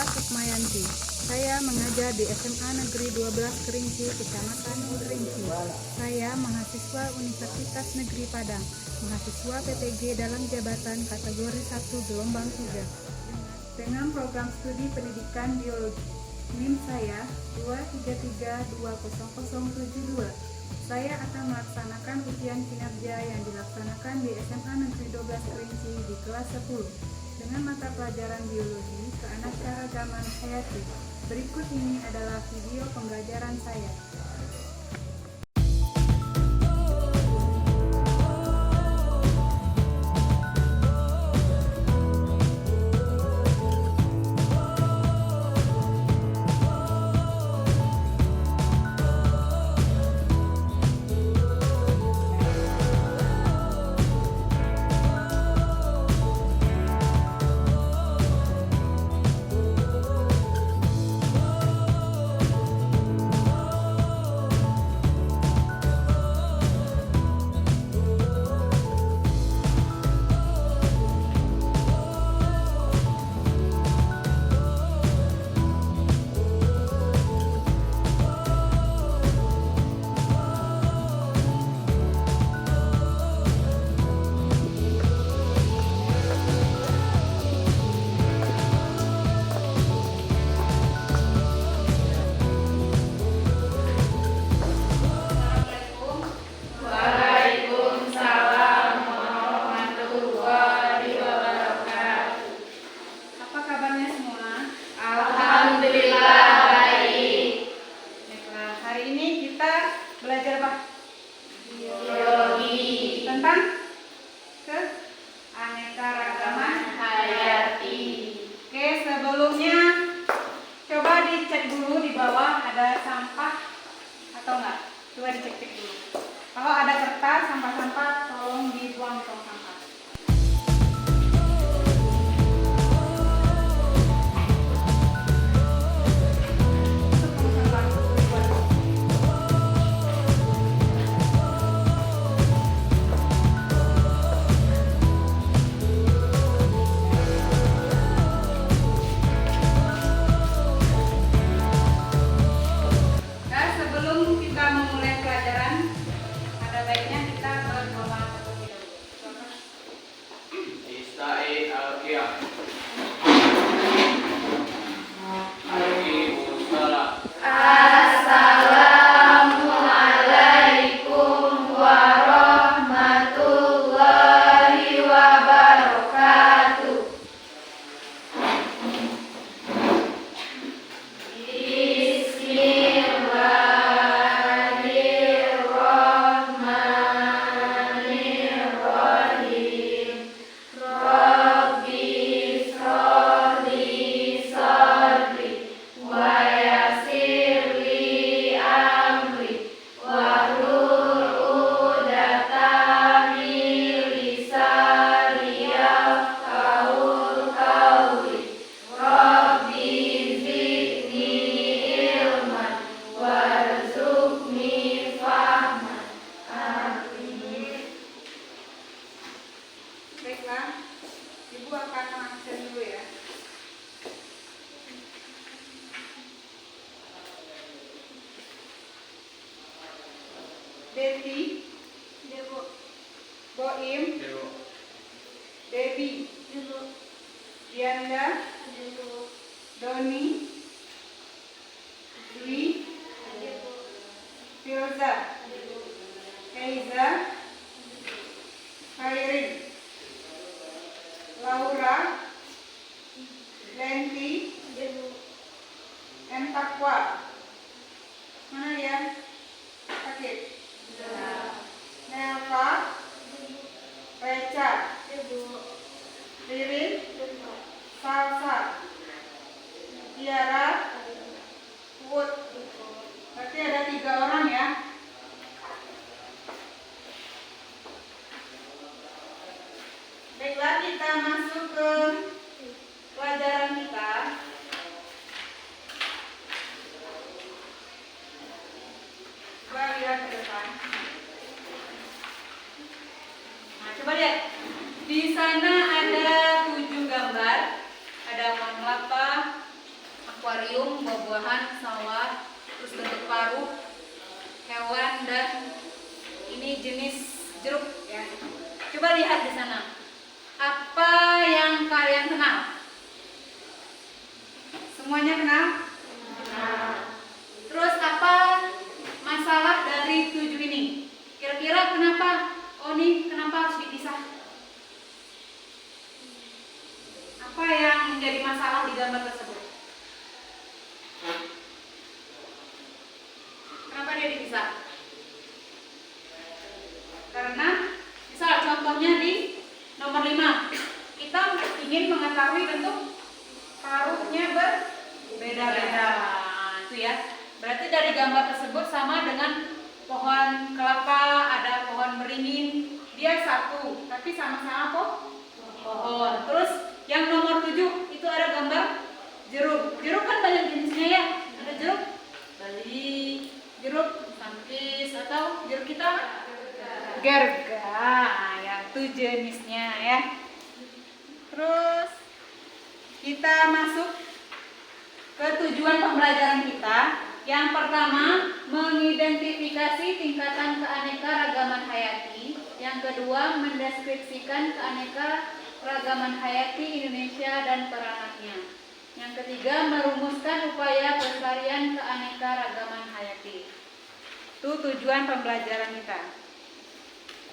Ella Sukmayanti. Saya mengajar di SMA Negeri 12 Kerinci, Kecamatan Kerinci. Saya mahasiswa Universitas Negeri Padang, mahasiswa PTG dalam jabatan kategori 1 gelombang 3 dengan program studi pendidikan biologi. NIM saya 2332072. Saya akan melaksanakan ujian kinerja yang dilaksanakan di SMA Negeri 12 Kerinci di kelas 10 dengan mata pelajaran biologi keanekaragaman hayati. Berikut ini adalah video pembelajaran saya. Belajar apa? Biologi. Tentang keanekaragaman hayati. Oke, sebelumnya coba dicek dulu di bawah ada sampah atau enggak. Coba dicek dulu. Kalau ada kertas, sampah-sampah tolong dibuang di tong sampah. Ibu akan mengajar dulu ya. Deti, Boim, Debi, Dianda, Doni, Dwi, Firza, Heiza, Khairin, Laura, Lenti, Entakwa. Mana ya? Sakit. Nelva, Reca, Ririn, Salsa, Tiara, Wood. Berarti ada 3 orang ya. Baiklah, kita masuk ke pelajaran kita. Coba lihat ke depan. Nah, coba lihat. Di sana ada 7 gambar. Ada pohon kelapa, akuarium, buah-buahan, sawah, terus bentuk paruh, hewan, dan ini jenis jeruk ya. Coba lihat di sana. Apa yang kalian kenal? Semuanya kenal? Kenal. Terus apa masalah dari 7 ini? Kira-kira kenapa? Oh nih, kenapa harus dipisah? Apa yang menjadi masalah di gambar tersebut? Kenapa dia dipisah? Karena misal contohnya di nomor 5, kita ingin mengetahui bentuk paruhnya berbeda-beda. Itu ya. Berarti dari gambar tersebut sama dengan pohon kelapa, ada pohon beringin, dia satu, tapi sama-sama pohon. Terus yang nomor 7 itu ada gambar jeruk. Jeruk kan banyak jenisnya ya. Ada jeruk Bali, jeruk sampis, atau jeruk kita gerga. Ya, itu jenisnya ya. Terus kita masuk ke tujuan pembelajaran kita. Yang pertama, mengidentifikasi tingkatan keanekaragaman hayati. Yang kedua, mendeskripsikan keanekaragaman hayati Indonesia dan peranannya. Yang ketiga, merumuskan upaya pelestarian keanekaragaman hayati. Itu tujuan pembelajaran kita.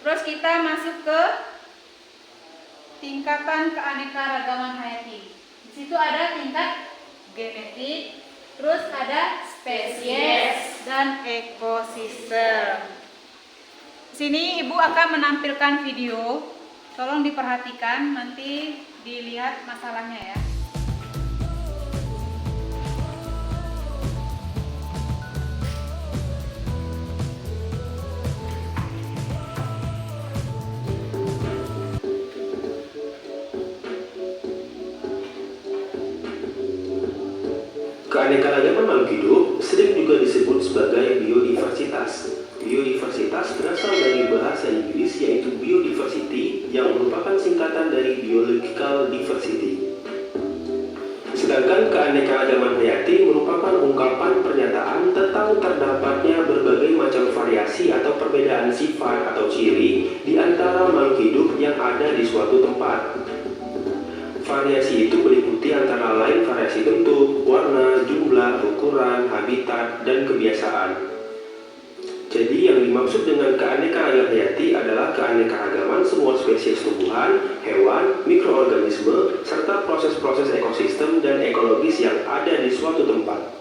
Terus kita masuk ke tingkatan keanekaragaman hayati. Di situ ada tingkat genetik, terus ada spesies dan ekosistem. Sini Ibu akan menampilkan video. Tolong diperhatikan, nanti dilihat masalahnya ya. Keanekaragaman makhluk hidup sering juga disebut sebagai biodiversitas. Biodiversitas berasal dari bahasa Inggris yaitu biodiversity yang merupakan singkatan dari biological diversity. Sedangkan keanekaragaman hayati merupakan ungkapan pernyataan tentang terdapatnya berbagai macam variasi atau perbedaan sifat atau ciri di antara makhluk hidup yang ada di suatu tempat. Variasi itu meliputi antara lain variasi bentuk, warna, jumlah, ukuran, habitat, dan kebiasaan. Jadi yang dimaksud dengan keanekaragaman hayati adalah keanekaragaman semua spesies tumbuhan, hewan, mikroorganisme, serta proses-proses ekosistem dan ekologis yang ada di suatu tempat.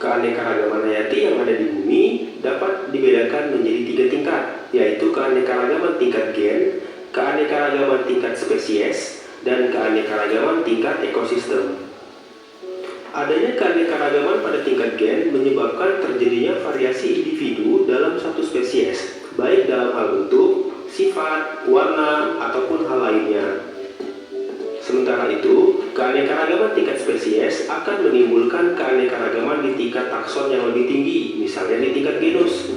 Keanekaragaman hayati yang ada di bumi dapat dibedakan menjadi 3 tingkat, yaitu keanekaragaman tingkat gen, keanekaragaman tingkat spesies, dan keanekaragaman tingkat ekosistem. Adanya keanekaragaman pada tingkat gen menyebabkan terjadinya variasi individu dalam satu spesies, baik dalam hal bentuk, sifat, warna, ataupun hal lainnya. Sementara itu, keanekaragaman tingkat spesies akan menimbulkan keanekaragaman di tingkat takson yang lebih tinggi, misalnya di tingkat genus.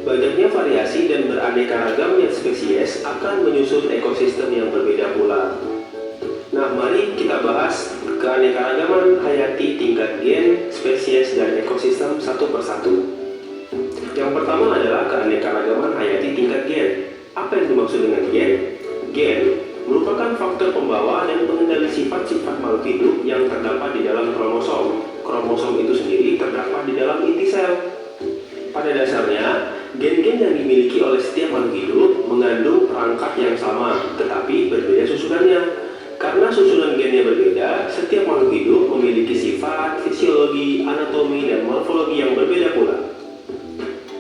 Banyaknya variasi dan beraneka ragamnya spesies akan menyusun ekosistem yang berbeda pula. Nah, mari kita bahas keanekaragaman hayati tingkat gen, spesies, dan ekosistem satu persatu. Yang pertama adalah keanekaragaman hayati tingkat gen. Apa yang dimaksud dengan gen? Gen merupakan faktor pembawa dan pengendali sifat-sifat makhluk hidup yang terdapat di dalam kromosom. Kromosom itu sendiri terdapat di dalam inti sel. Pada dasarnya, gen-gen yang dimiliki oleh setiap makhluk hidup mengandung perangkat yang sama, tetapi berbeda susunannya. Karena susunan gennya berbeda, setiap makhluk hidup memiliki sifat, fisiologi, anatomi, dan morfologi yang berbeda pula.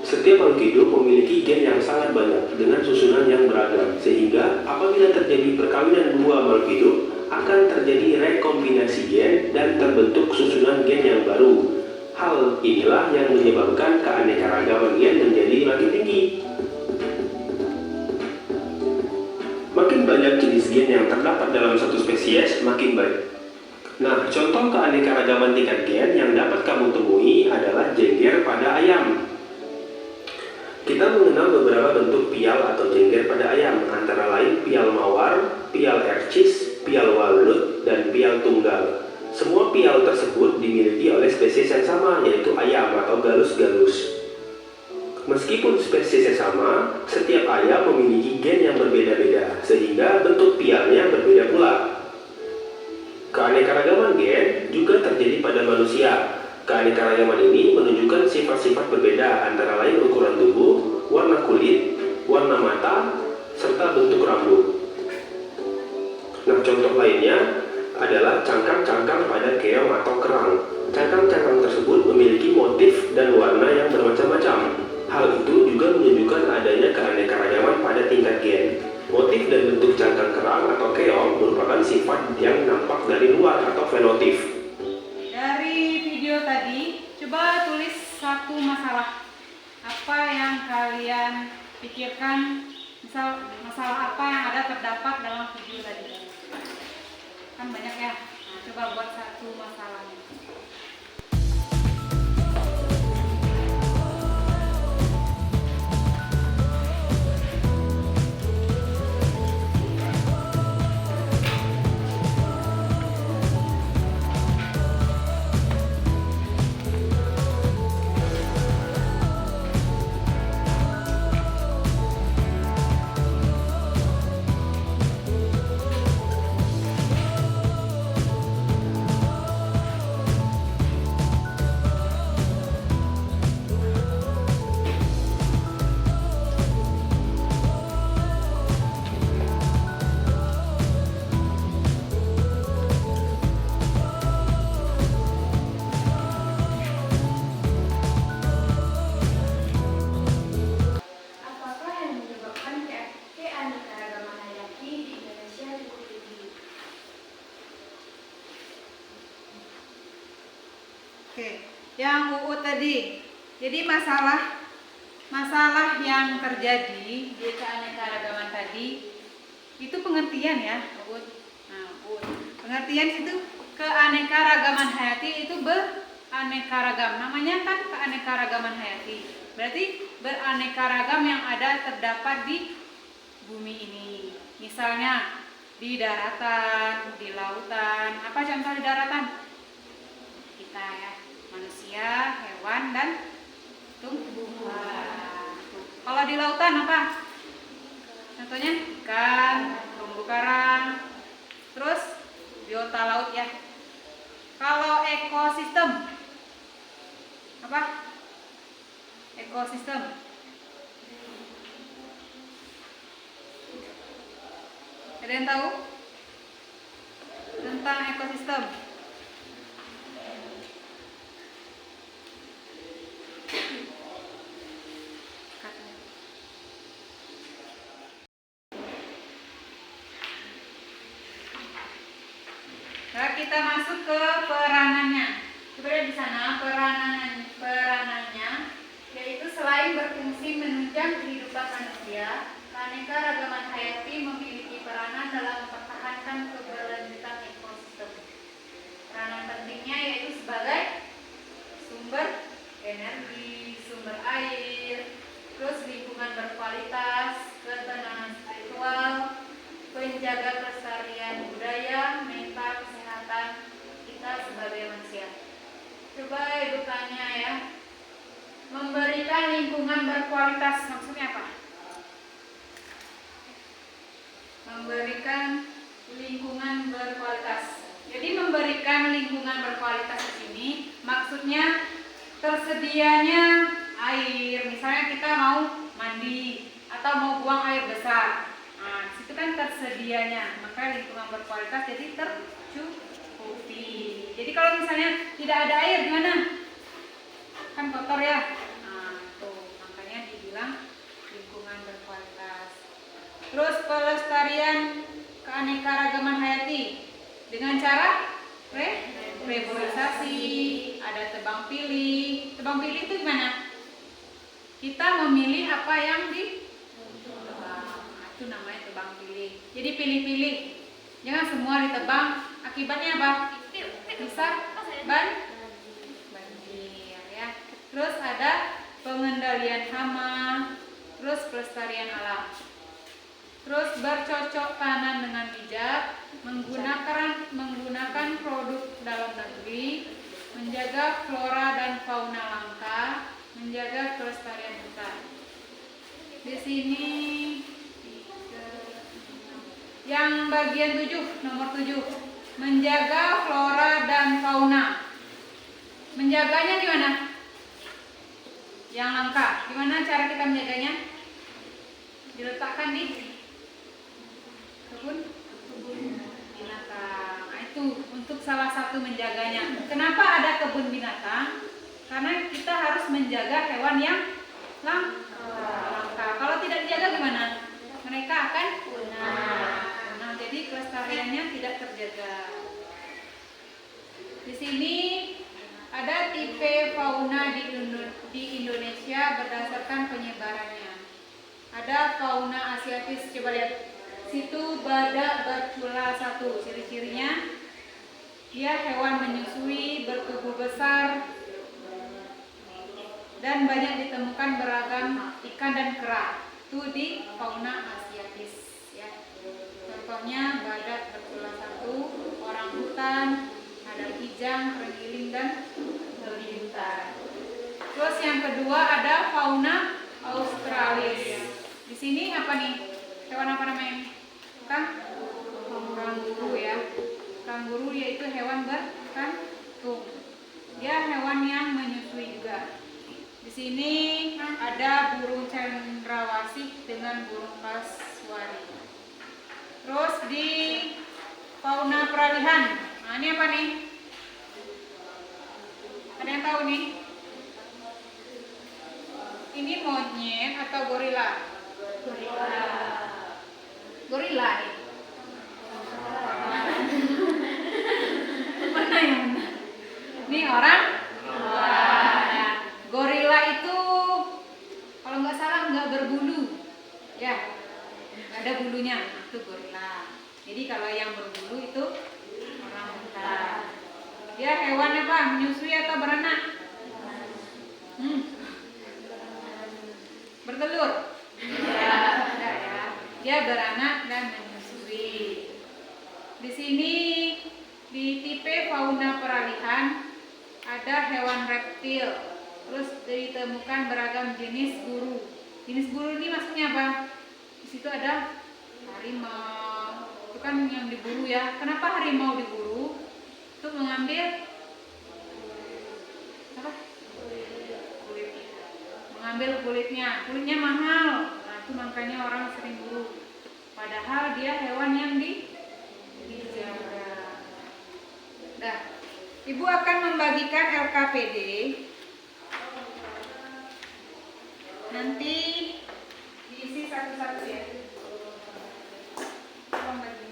Setiap makhluk hidup memiliki gen yang sangat banyak dengan susunan yang beragam, sehingga apabila terjadi perkawinan dua makhluk hidup, akan terjadi rekombinasi gen dan terbentuk susunan gen yang baru. Hal inilah yang menyebabkan keanekaragaman gen menjadi makin tinggi. Makin banyak jenis gen yang terdapat dalam satu spesies, makin baik. Nah, contoh keanekaragaman tingkat gen yang dapat kamu temui adalah jengger pada ayam. Kita mengenal beberapa bentuk pial atau jengger pada ayam, antara lain pial mawar, pial ercis, pial walnut, dan pial tunggal. Semua pial tersebut dimiliki oleh spesies yang sama, yaitu ayam atau Gallus. Meskipun spesiesnya sama, setiap ayam memiliki gen yang berbeda-beda, sehingga bentuk pialnya berbeda pula. Keanekaragaman gen juga terjadi pada manusia. Keanekaragaman ini menunjukkan sifat-sifat berbeda antara lain ukuran tubuh, warna kulit, warna mata, serta bentuk rambut. Nah, contoh lainnya adalah cangkang-cangkang pada keong atau kerang. Cangkang-cangkang tersebut memiliki motif dan warna yang bermacam-macam. Hal itu juga menunjukkan adanya keanekaragaman pada tingkat gen. Motif dan bentuk cangkang kerang atau keong merupakan sifat yang nampak dari luar atau fenotip. Dari video tadi, coba tulis satu masalah. Apa yang kalian pikirkan, misal masalah apa yang ada terdapat dalam video tadi. Kan banyak ya, nah, coba buat satu masalahnya. Oke, yang UU tadi. Jadi masalah yang terjadi di keanekaragaman tadi itu pengertian ya, UU. Nah, UU. Pengertian itu keanekaragaman hayati itu beraneka-ragam. Namanya kan keanekaragaman hayati. Berarti beraneka ragam yang ada terdapat di bumi ini. Misalnya di daratan, di lautan. Apa contoh di daratan? Kita ya, manusia, hewan, dan tumbuhan. Kalau di lautan apa? Contohnya ikan, terumbu karang, terus biota laut ya. Kalau ekosistem apa? Ekosistem. Ada yang tahu tentang ekosistem? Nah, kita masuk ke peranannya. Coba lihat di sana peranannya, yaitu selain berfungsi menunjang kehidupan manusia, keanekaragaman hayati memiliki peranan dalam mempertahankan keberlanjutan ekosistem. Peranan pentingnya yaitu sebagai sumber energi, sumber air, terus lingkungan berkualitas, ketenangan spiritual, penjaga kelestarian budaya, mental, kesehatan kita sebagai manusia. Coba ibu tanya ya, memberikan lingkungan berkualitas maksudnya apa? Memberikan lingkungan berkualitas. Jadi memberikan lingkungan berkualitas di sini maksudnya tersedianya air. Misalnya kita mau mandi atau mau buang air besar. Nah, situ kan tersedianya, maka lingkungan berkualitas jadi tercukupi. Jadi kalau misalnya tidak ada air gimana? Kan kotor ya. Nah, tuh makanya dibilang lingkungan berkualitas. Terus pelestarian keanekaragaman hayati dengan cara reboisasi, ada tebang pilih. Tebang pilih itu gimana? Kita memilih apa yang ditebang. Itu namanya tebang pilih. Jadi pilih-pilih. Jangan semua ditebang. Akibatnya apa? Bisa banjir ya. Terus ada pengendalian hama, terus pelestarian alam. Terus bercocok tanam dengan bijak, menggunakan produk dalam negeri, menjaga flora dan fauna langka, menjaga kelestarian hutan. Di sini yang bagian 7, nomor 7, menjaga flora dan fauna. Menjaganya gimana? Yang langka. Gimana cara kita menjaganya? Diletakkan di kebun binatang. Nah, itu untuk salah satu menjaganya. Kenapa ada kebun binatang? Karena kita harus menjaga hewan yang langka. Kalau tidak dijaga gimana? Mereka akan punah. Nah, jadi kelestariannya tidak terjaga. Di sini ada tipe fauna di Indonesia berdasarkan penyebarannya. Ada fauna asiatis, coba lihat. Situ badak bercula 1, ciri-cirinya dia hewan menyusui, bertubuh besar, dan banyak ditemukan beragam ikan dan kera. Itu di fauna asiatis ya. Contohnya badak bercula 1, orang hutan, ada kijang, terenggiling, dan leuwih. Terus yang kedua ada fauna australis. Di sini apa nih? Hewan apa namanya? Kanguru ya. Kanguru yaitu hewan berkantung. Dia hewan yang menyusui juga. Di sini ada burung cendrawasih dengan burung kasuari. Terus di fauna peralihan. Nah, ini apa nih? Ada yang tahu nih? Ini monyet atau gorila? Gorila nih. Mana yang benar? Ini orang? Nah, gorila itu kalau nggak salah nggak berbulu, ya, nggak ada bulunya, itu gorila. Jadi kalau yang berbulu itu orang hutan. Dia hewan apa? Menyusui atau beranak? Bertelur? Ya, tidak ya. Dia beranak dan menyusui. Di sini di tipe fauna peralihan ada hewan reptil. Terus ditemukan beragam jenis buru. Jenis buru ini maksudnya apa? Di situ ada harimau. Itu kan yang diburu ya. Kenapa harimau diburu? Untuk mengambil apa? Mengambil kulitnya. Kulitnya mahal. Nah, itu makanya orang sering buru. Padahal dia hewan yang dijaga. Nah, Ibu akan membagikan LKPD. Nanti diisi satu-satu ya. Tolong bagi.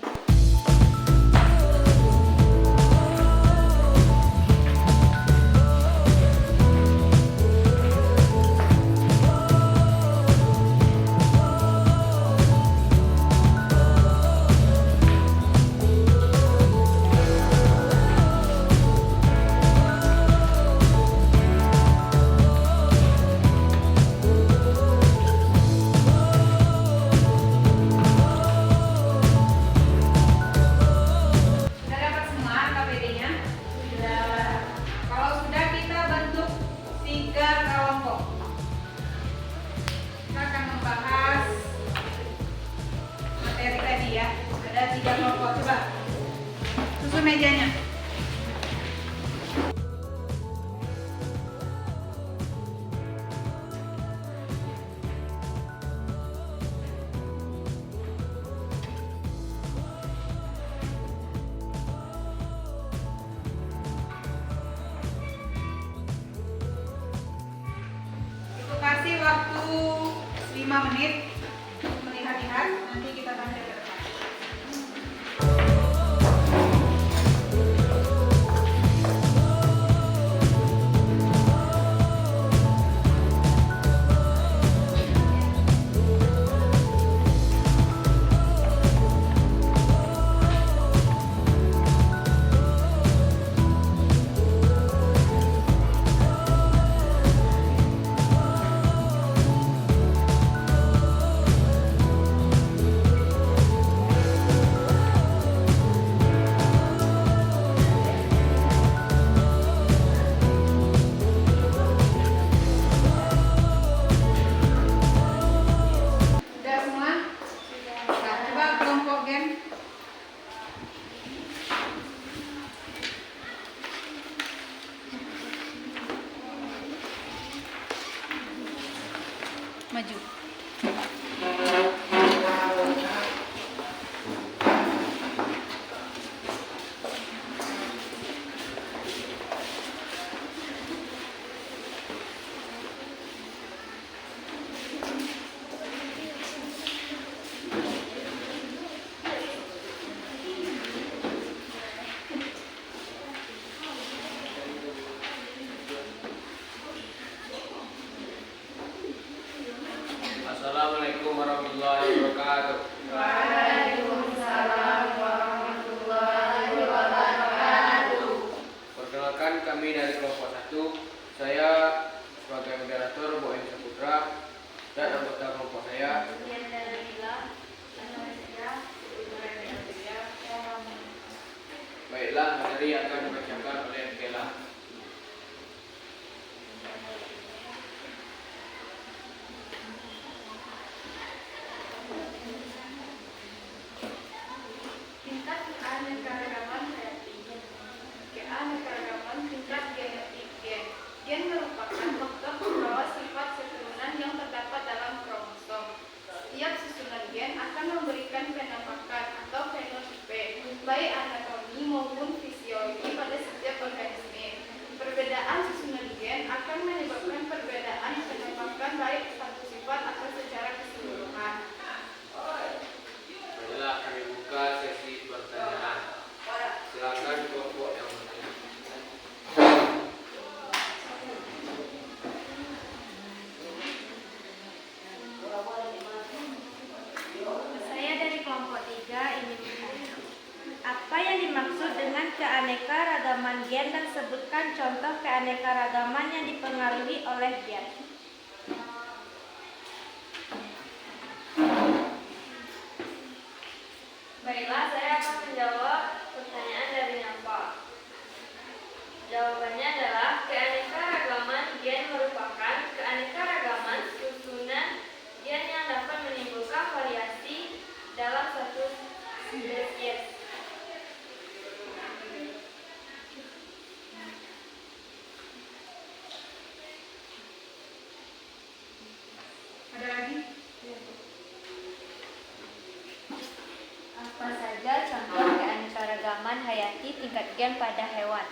Mejanya. Itu kasih waktu 5 menit melihat-lihat, nanti kita tampil ke depan. Maju. Assalamualaikum warahmatullahi wabarakatuh. Waalaikumsalam warahmatullahi wabarakatuh. Perkenalkan, kami dari kelompok 1. Saya sebagai moderator Boen Saputra dan anggota kelompok saya. Baiklah, materi akan dibacakan oleh Bella. Tingkat keanekaragaman hayati. Keanekaragaman tingkat genetik gen. Gen merupakan faktor pembawa sifat keturunan yang terdapat dalam kromosom. Setiap susunan gen akan memberikan penampakan atau fenotipe, baik anatomi maupun fisiologi pada setiap organisme. Perbedaan susunan gen akan menyebabkan perbedaan penampakan baik satu sifat atau secara keseluruhan. Baiklah, kami buka sesi pertanyaan. Silakan kelompok yang bertanya. Saya dari kelompok 3 ingin bertanya, apa yang dimaksud dengan keanekaragaman gen dan sebutkan contoh keanekaragaman yang dipengaruhi oleh gen. Baiklah, saya akan menjawab pertanyaan dari Napa. Jawabannya adalah keanekaragaman gen merupakan keanekaragaman susunan gen yang dapat menimbulkan variasi dalam satu spesies. Ada lagi? Apa saja contoh keanekaragaman hayati tingkat gen pada hewan?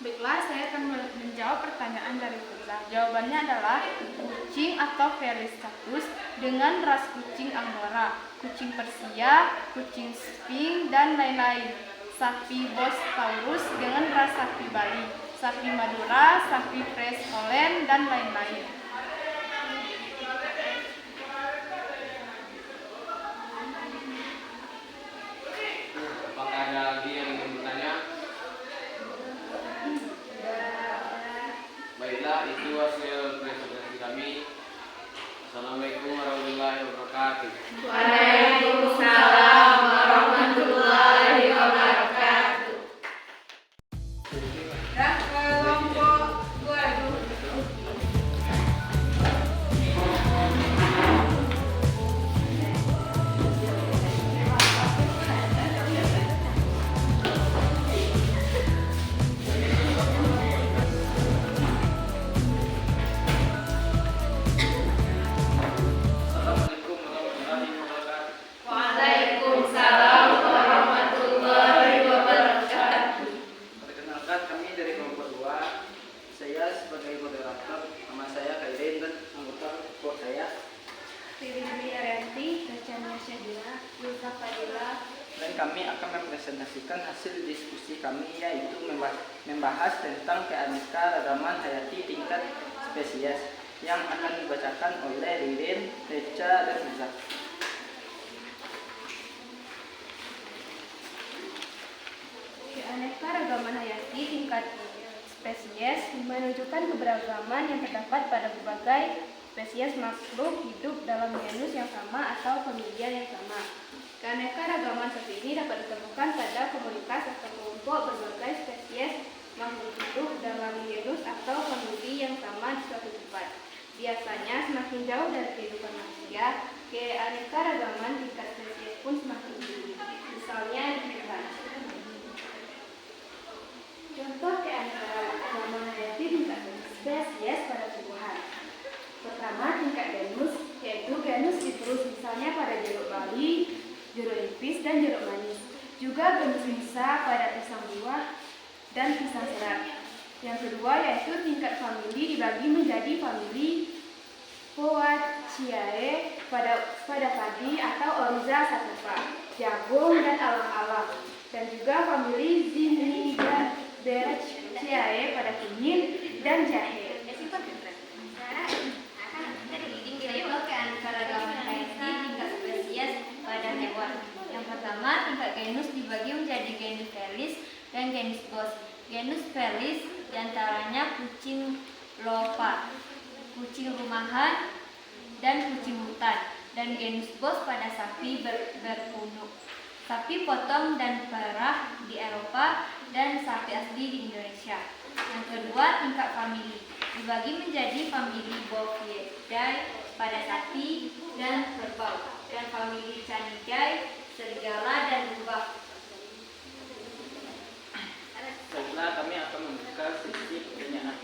Baiklah, saya akan menjawab pertanyaan dari Putla. Jawabannya adalah kucing atau Velociraptor dengan ras kucing Angora, kucing Persia, kucing Sphinx, dan lain-lain. Sapi Bos Taurus dengan ras sapi Bali, sapi Madura, sapi French Holland, dan lain-lain. Apakah ada lagi yang ingin bertanya? Baiklah, itu hasil presentasi kami. Assalamualaikum warahmatullahi wabarakatuh. Waalaikumsalam warahmatullahi wabarakatuh. Kelompok 2. Assalamualaikum warahmatullahi wabarakatuh. Waalaikumsalam warahmatullahi wabarakatuh. Perkenalkan, kami dari kelompok 2. Saya sebagai moderator, nama saya Kairin dan anggota kelompok saya. Riri Arianti, Rachania Syedina, Yulka Fadila. Dan kami akan mempresentasikan hasil diskusi kami, yaitu membahas tentang keanekaragaman hayati tingkat spesies yang akan dibacakan oleh Ririn, Reca, dan Riza. Keanekaragaman hayati tingkat spesies menunjukkan keberagaman yang terdapat pada berbagai spesies makhluk hidup dalam genus yang sama atau familia yang sama. Keanekaragaman seperti ini dapat ditemukan pada komunitas atau kelompok berbagai spesies makhluk hidup dalam genus atau familia yang sama di suatu tempat. Biasanya semakin jauh dari kehidupan manusia, keanekaragaman tingkat spesies pun semakin tinggi. Misalnya demikian. Contoh keanekaragaman hayati tingkat spesies pada tumbuhan. Pertama, tingkat genus, yaitu genus Citrus, misalnya pada jeruk bali, jeruk nipis, dan jeruk manis. Juga genus Misa pada pisang buah dan pisang serat. Yang kedua yaitu tingkat famili dibagi menjadi famili Poaceae pada padi atau Oryza sativa, jagung dan alang-alang. Dan juga famili Zinnidaceae pada kunyit dan jahe. Keanekaragaman hayati tingkat spesies pada hewan. Yang pertama, tingkat genus dibagi menjadi genus Felis dan genus Bos. Genus Felis diantaranya kucing leopard, kucing rumahan, dan kucing hutan. Dan genus Bos pada sapi berpunuk, sapi potong dan perah di Eropa, dan sapi asli di Indonesia. Yang kedua, tingkat famili dibagi menjadi famili Bovidae pada sapi dan kerbau, dan famili Canidae, serigala, dan lebah. Setelah kami akan membuka sesi pertanyaan.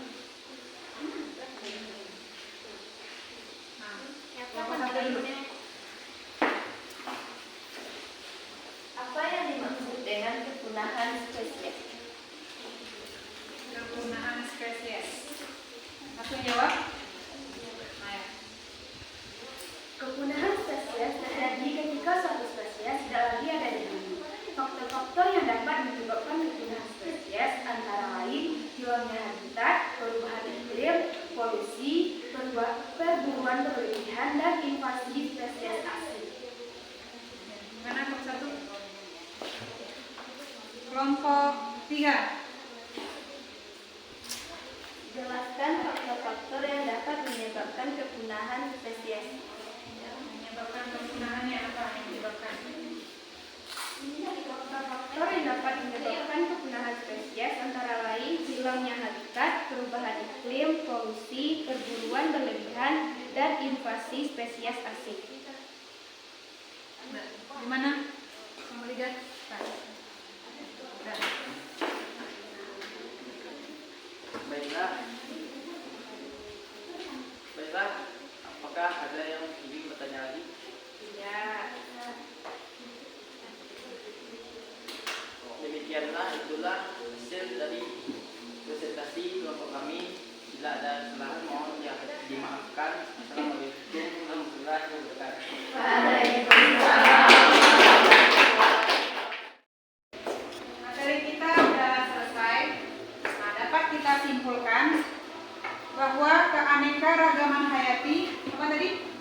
Apa yang dimaksud dengan kepunahan spesies? Kepunahan spesies. Langsung jawab. Ayo. Kepunahan spesies terjadi ketika suatu spesies tidak lagi ada di bumi. Faktor-faktor yang dapat menyebabkan kepunahan spesies antara lain hilangnya habitat, perubahan iklim, polusi, perburuan berlebihan, dan invasi spesies asing. Mana kelompok 1? Kelompok 3. Jelaskan faktor-faktor yang dapat menyebabkan kepunahan spesies. Menyebabkan kepunahannya apa yang menyebabkan? Faktor yang dapat menyebabkan kepunahan spesies antara lain hilangnya habitat, perubahan iklim, polusi, perburuan berlebihan, dan invasi spesies asing. Nah, gimana? Kamu lihat? Baiklah, apakah ada yang ingin bertanya lagi? Ya. Demikianlah itulah hasil dari presentasi kelompok kami. Bila ada kesalahan mohon dimaafkan. Assalamualaikum warahmatullahi wabarakatuh. Materi kita sudah selesai. Nah, dapat kita simpulkan bahwa keanekaragaman hayati apa tadi?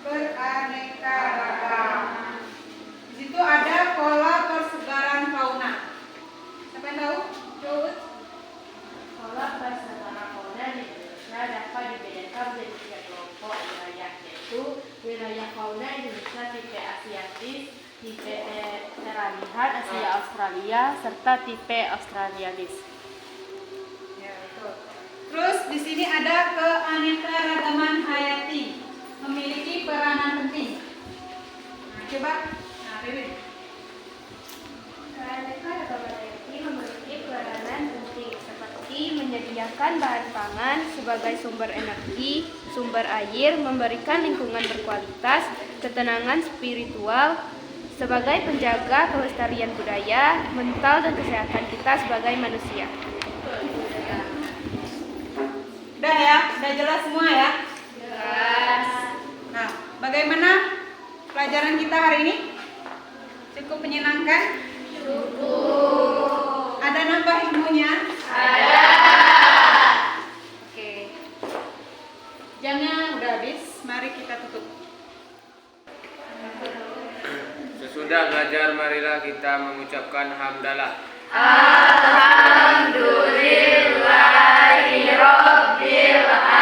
Beraneka ragam. Di situ ada pola persebaran fauna. Siapa yang tahu? Jod. Pola persebaran fauna di Indonesia dapat dibedakan menjadi 3 kelompok wilayah, yaitu wilayah fauna Indonesia tipe asiatis, tipe teralihan Asia Australia, serta tipe australialis. Ya, betul. Terus di sini ada keanekaragaman hayati memiliki peranan penting. Nah, coba. Nah, Ririn. Keanekaragaman hayati memiliki peranan penting seperti menyediakan bahan pangan sebagai sumber energi, sumber air, memberikan lingkungan berkualitas, ketenangan spiritual, sebagai penjaga kelestarian budaya, mental, dan kesehatan kita sebagai manusia. Udah ya? Udah jelas semua ya? Jelas. Nah, bagaimana pelajaran kita hari ini? Cukup menyenangkan? Cukup. Ada nambah ilmunya? Ada. Oke. Jamnya udah habis, mari kita tutup. Sesudah belajar, marilah kita mengucapkan hamdalah. Alhamdulillahirabbil alamin.